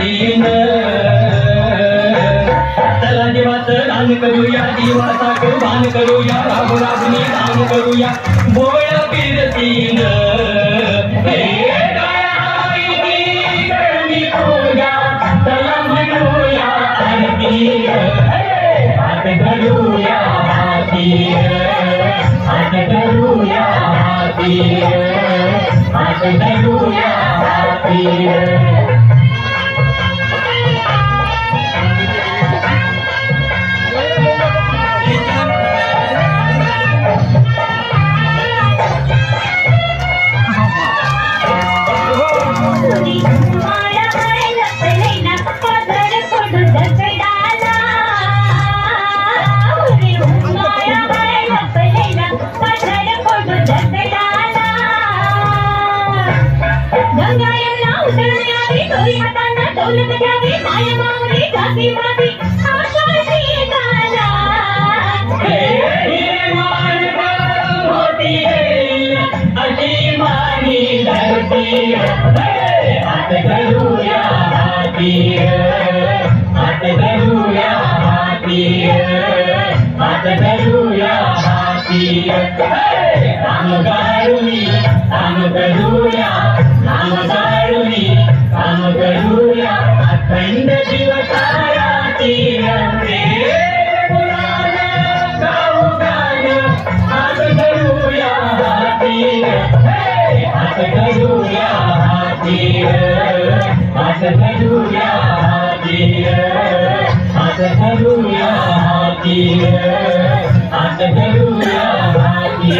हातीन चला देवाचं दान करूया देवाचा दान करूया राम राजनी दान करूया बोळ फिरतीन चला म्हणूया आरती हात धरूया हाती हात धरूया हाती हात धरूया हाती हात धरूया हाती हात धरूया हाती हात धरूया हाती काम गाळूनी काम करूया काम गाळूनी काम करूया अखंड दिवसाराती गाऊ गाणं हात धरूया हाती हात धरूया हाती हात धरूया हाती हात धरूया हाती हात धरूया हाती